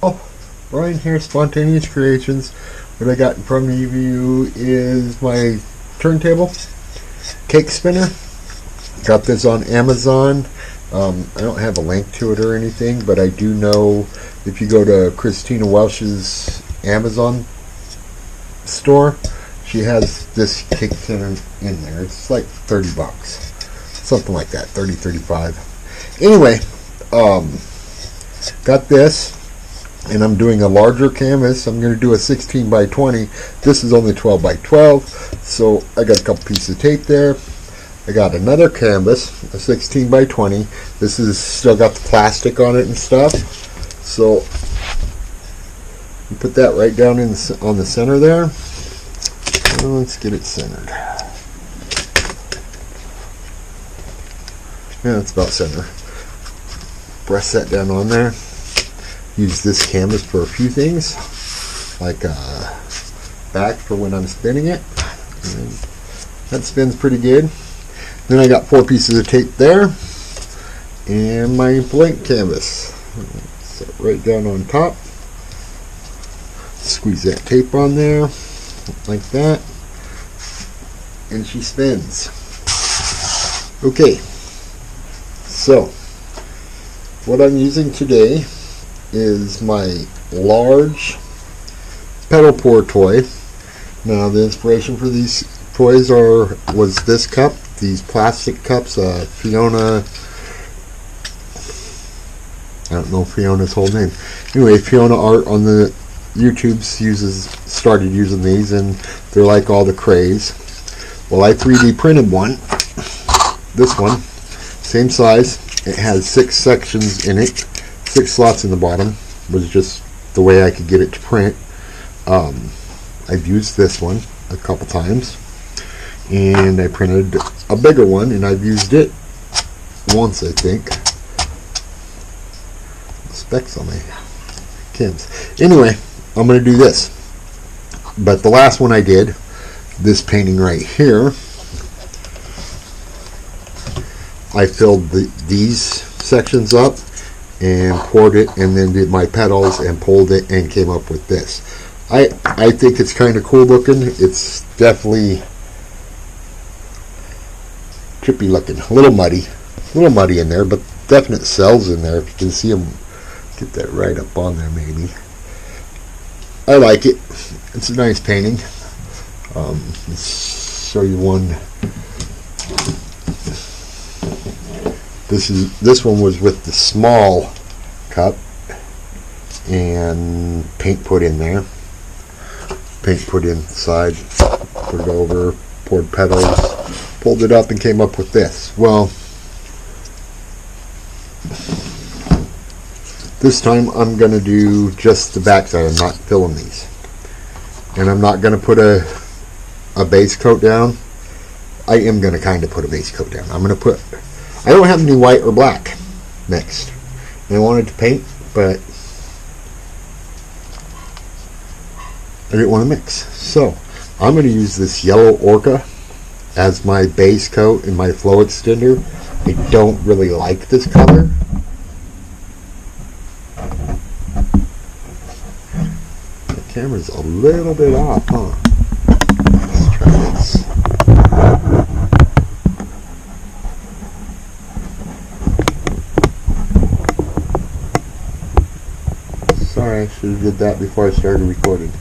Oh, Ryan here, Spontaneous Creations. What I got in front of you is my turntable cake spinner. Got this on Amazon. I don't have a link to it or anything, but I do know if you go to Christina Welsh's Amazon store, she has this cake spinner in there. It's like 30 bucks. Something like that, 30, 35. Anyway, got this. And I'm doing a larger canvas. I'm going to do a 16 by 20. This is only 12 by 12. So I got a couple pieces of tape there. I got another canvas, a 16 by 20. This is still got the plastic on it and stuff. So you put that right down in on the center there. Well, let's get it centered. Yeah, it's about center. Press that down on there. Use this canvas for a few things, like back for when I'm spinning it. And that spins pretty good. Then I got 4 pieces of tape there, and my blank canvas. Set right down on top. Squeeze that tape on there, like that, and she spins. Okay, so what I'm using today is my large pedal pour toy. Now the inspiration for these toys was this cup, these plastic cups. Fiona, I don't know Fiona's whole name. Anyway, Fiona Art on the YouTube's started using these, and they're like all the craze. Well, I 3D printed one. This one, same size. It has 6 sections in it. 6 slots in the bottom. Was just the way I could get it to print. I've used this one a couple times, and I printed a bigger one, and I've used it once, I think. Specs on my cams. Anyway, I'm going to do this. But the last one I did, this painting right here, I filled these sections up and poured it, and then did my petals and pulled it and came up with this. I think it's kind of cool looking. It's definitely trippy looking, a little muddy in there, but definite cells in there. If you can see them, get that right up on there maybe. I like it. It's a nice painting. Let's show you one. This one was with the small cup and paint put in there. Paint put inside, put it over, poured petals, pulled it up, and came up with this. Well, this time I'm going to do just the backside. I'm not filling these. And I'm not going to put a base coat down. I am going to kind of put a base coat down. I don't have any white or black mixed. And I wanted to paint, but I didn't want to mix. So I'm going to use this yellow orca as my base coat and my flow extender. I don't really like this color. The camera's a little bit off, huh? Let's try this. Sorry, I should have did that before I started recording.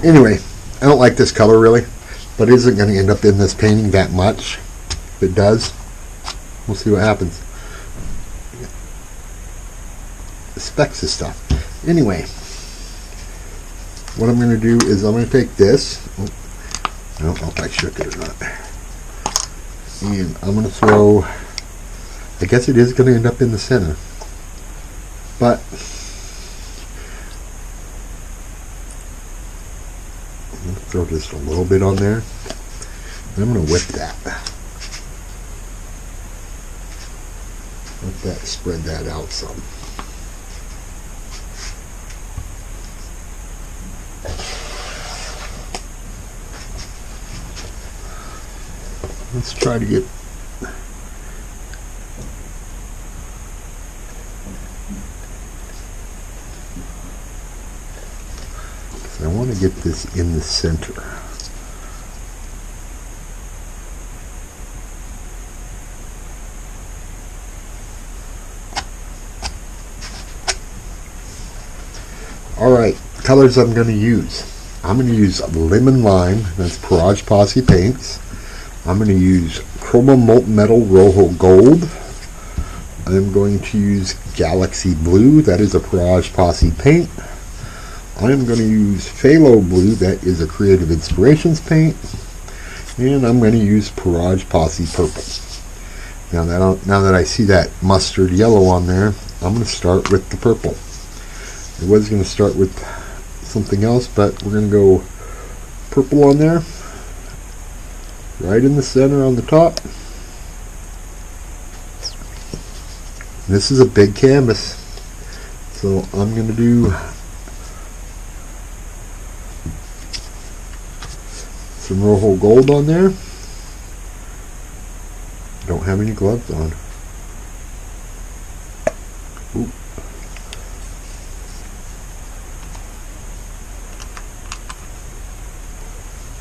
Anyway, I don't like this color really, but it isn't going to end up in this painting that much. If it does, we'll see what happens. The specs of stuff. Anyway, what I'm going to do is I'm going to take this. I don't know if I shook it or not. And I'm going to throw, I guess it is going to end up in the center. But I'm going to throw just a little bit on there. And I'm going to whip that. Let that spread that out some. Let's try to get So I want to get this in the center. Alright, colors I'm going to use. I'm going to use Lemon Lime, that's Pirage Posse Paints. I'm going to use Chroma Molten Metal Rojo Gold. I'm going to use Galaxy Blue, that is a Pirage Posse paint. I'm going to use Phthalo Blue, that is a Creative Inspirations paint. And I'm going to use Pirage Posse Purple. Now that I see that mustard yellow on there, I'm going to start with the purple. I was going to start with something else, but we're going to go purple on there, right in the center on the top. This is a big canvas, so I'm going to do some Rojo Gold on there. Don't have any gloves on. Ooh.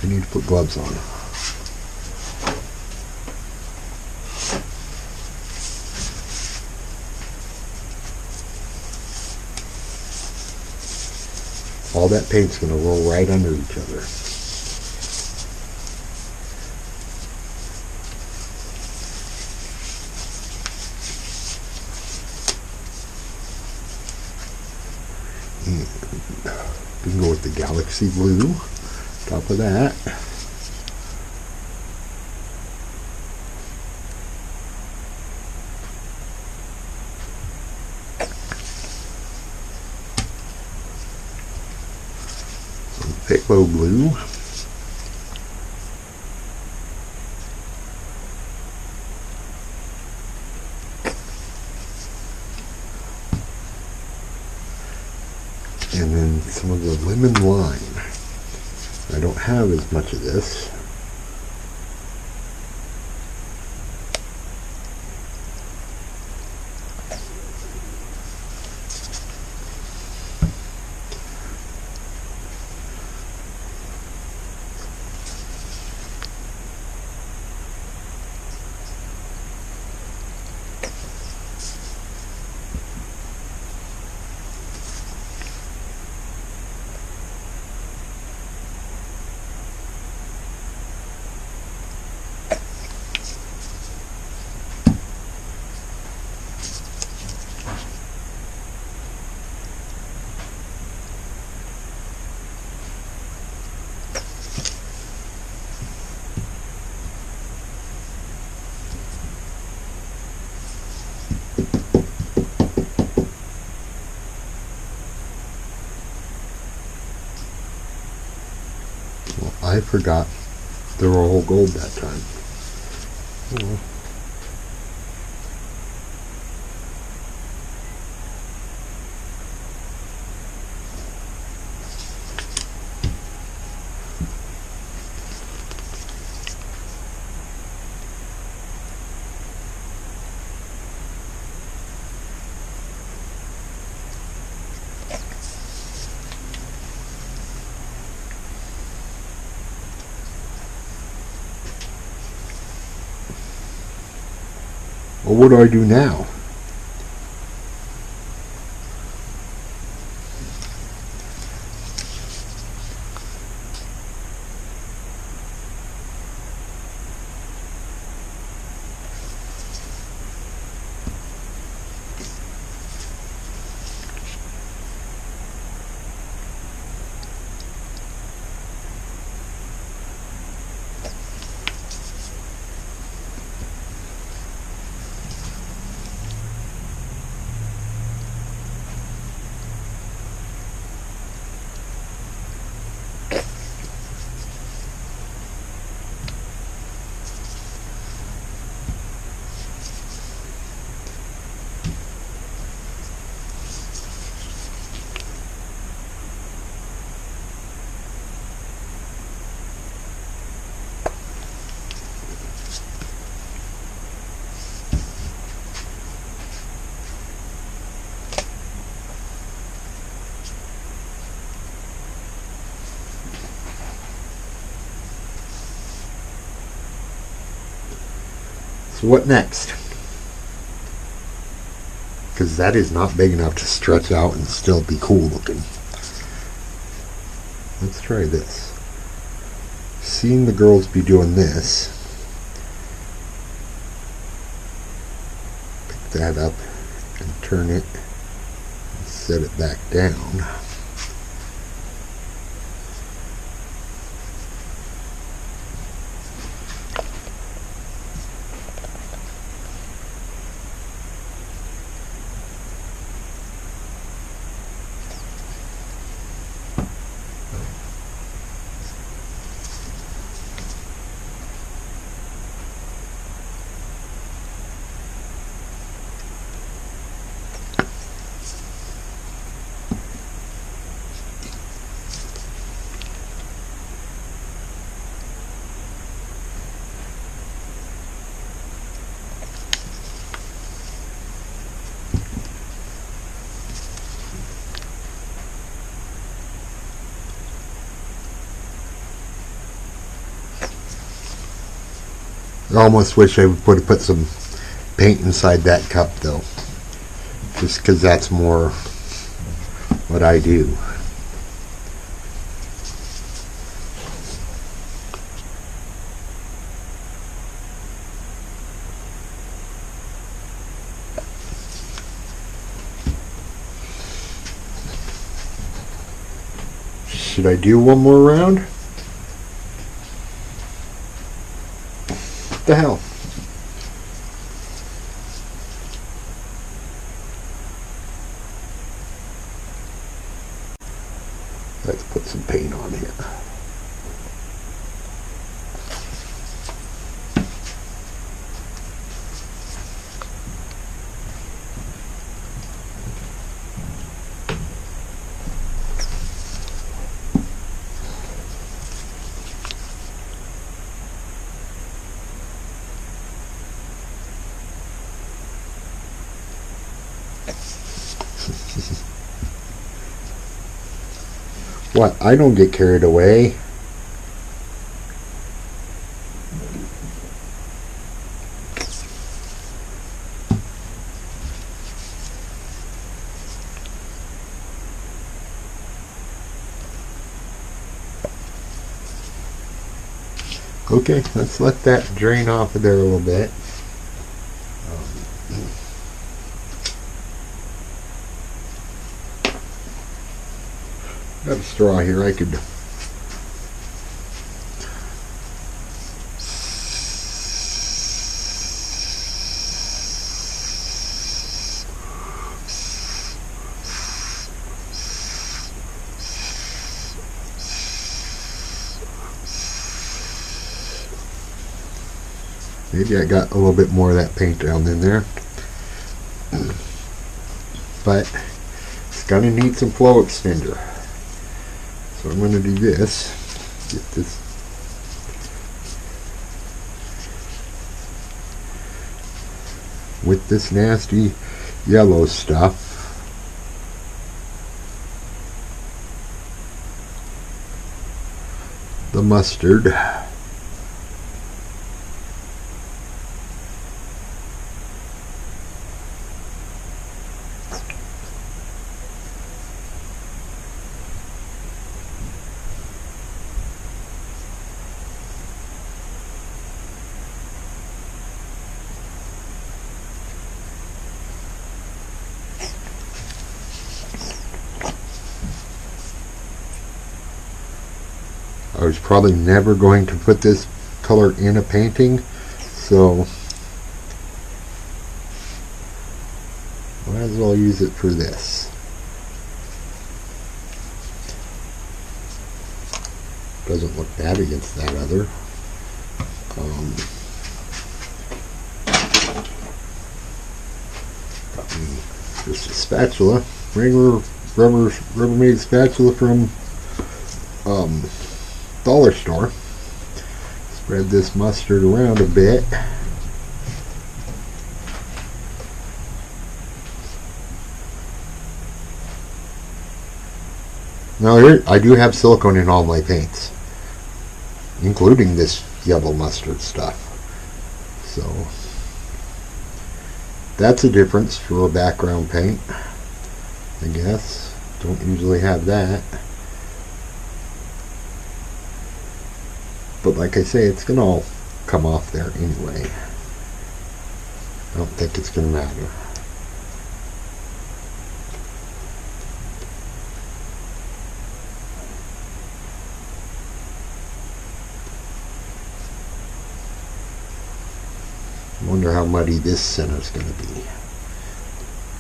I need to put gloves on. All that paint's going to roll right under each other. And we can go with the Galaxy Blue, top of that. Phthalo Blue. And then some of the Lemon Lime. I don't have as much of this. I forgot the Rojo Gold that time. Oh. Well, what do I do now? So what next? Because that is not big enough to stretch out and still be cool looking. Let's try this. Seeing the girls be doing this, pick that up and turn it and set it back down. I almost wish I would put some paint inside that cup though, just because that's more what I do. Should I do one more round? What the hell? Let's put some paint on here. What? I don't get carried away. Okay, let's let that drain off of there a little bit. Got a straw here. I could maybe I got a little bit more of that paint down in there, but it's gonna need some flow extender. So I'm going to do this, get this with this nasty yellow stuff. The mustard. I was probably never going to put this color in a painting, so might as well use it for this. Doesn't look bad against that other. Got me just a spatula, regular Rubbermaid spatula from dollar store. Spread this mustard around a bit. Now here, I do have silicone in all my paints, including this yellow mustard stuff. So That's a difference for a background paint, I guess. Don't usually have that. But like I say, it's going to all come off there anyway. I don't think it's going to matter. I wonder how muddy this center is going to be.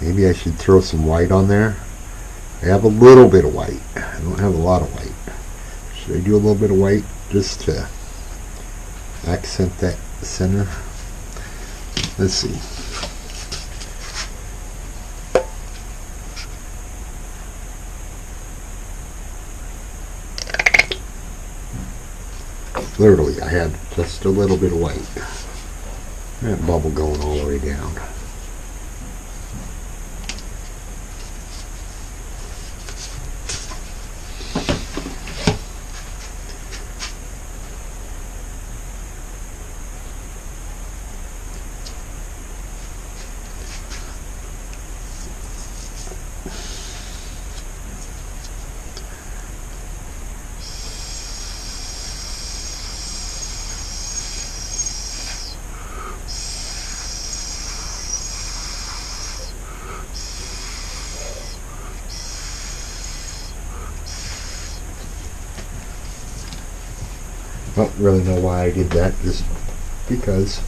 Maybe I should throw some white on there. I have a little bit of white. I don't have a lot of white. Should I do a little bit of white just to accent that center? Let's see. Literally, I had just a little bit of white. That bubble going all the way down. I don't really know why I did that, just because.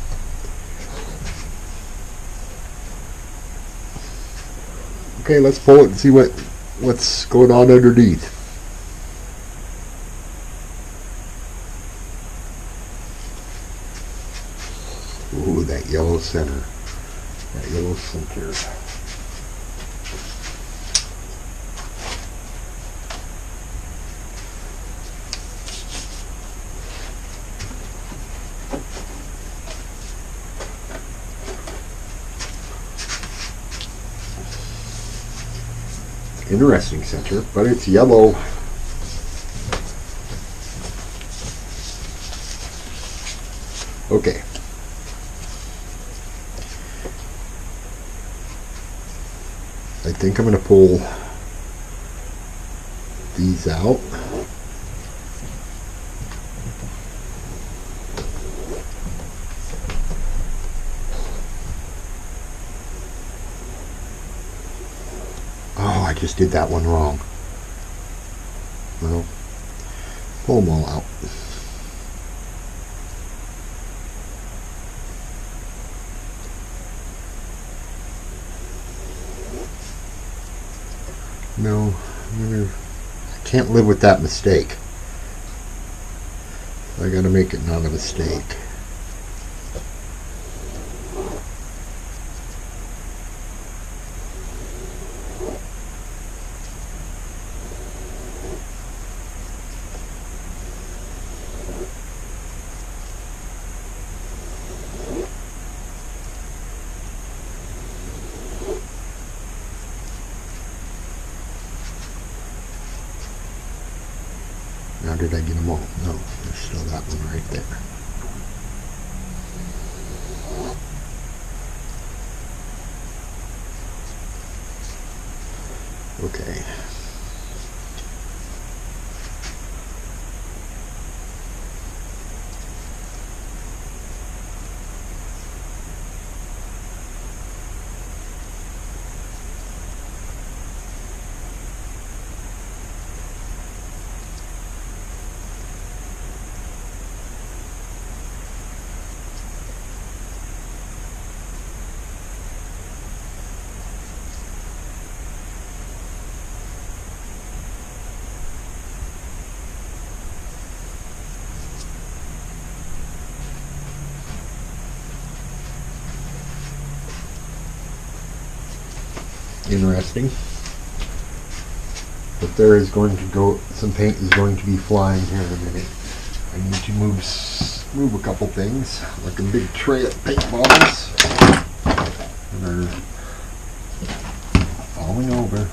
Okay, let's pull it and see what's going on underneath. Ooh, that yellow center. That yellow center. Interesting center, but it's yellow. Okay. I think I'm going to pull these out. I just did that one wrong. Well, pull them all out. No, I can't live with that mistake. I gotta make it not a mistake. Now, did I get them all? No, there's still that one right there. Okay. Interesting. But there is going to go, some paint is going to be flying here in a minute. I need to move a couple things, like a big tray of paint bottles that are falling over.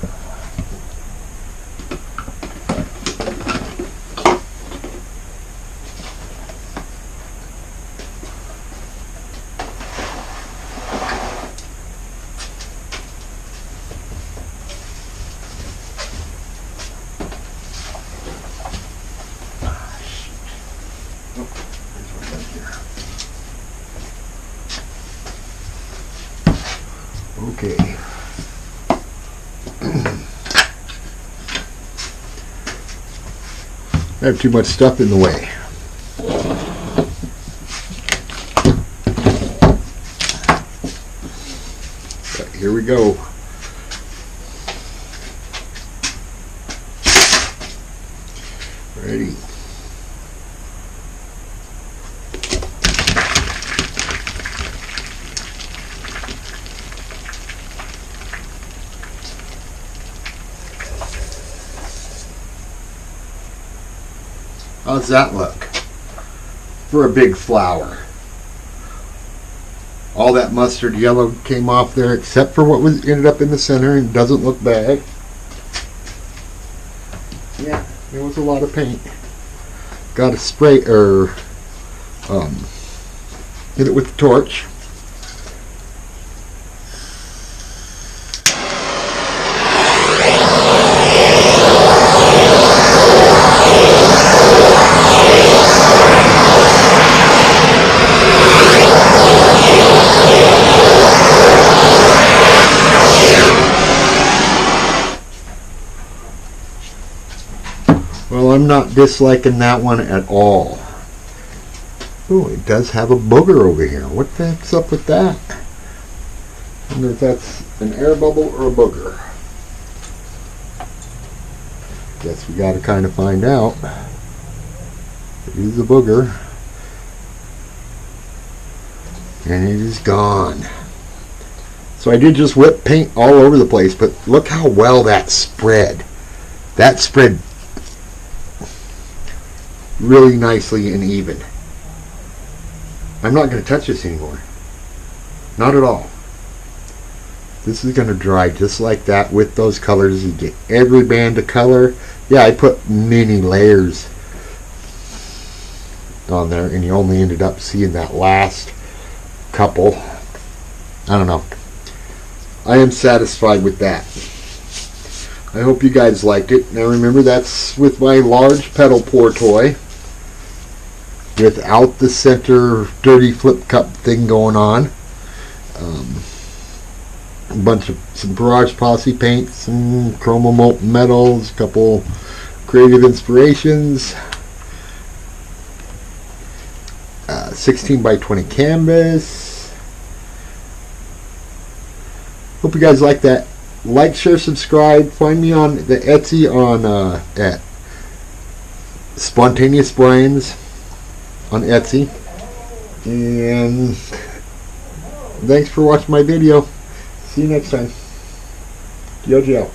Okay. I have too much stuff in the way. But here we go. Ready. How's that look for a big flower? All that mustard yellow came off there except for what was ended up in the center, and doesn't look bad. Yeah, there was a lot of paint. Got to spray or hit it with the torch. Well, I'm not disliking that one at all. Oh, it does have a booger over here. What the heck's up with that? I wonder if that's an air bubble or a booger. Guess we got to kind of find out. It is a booger. And it is gone. So I did just whip paint all over the place, but look how well that spread. That spread really nicely and even. I'm not going to touch this anymore. Not at all. This is going to dry just like that with those colors. You get every band of color. Yeah, I put many layers on there, and you only ended up seeing that last couple. I don't know. I am satisfied with that. I hope you guys liked it. Now remember, that's with my large pedal pour toy, without the center dirty flip cup thing going on. A bunch of some Barrage Posse paint, some chromo molten metals, a couple creative inspirations, 16 by 20 canvas. Hope you guys like that. Like, share, subscribe. Find me on the Etsy on at Spontaneous Brains on Etsy. And thanks for watching my video. See you next time. Yo.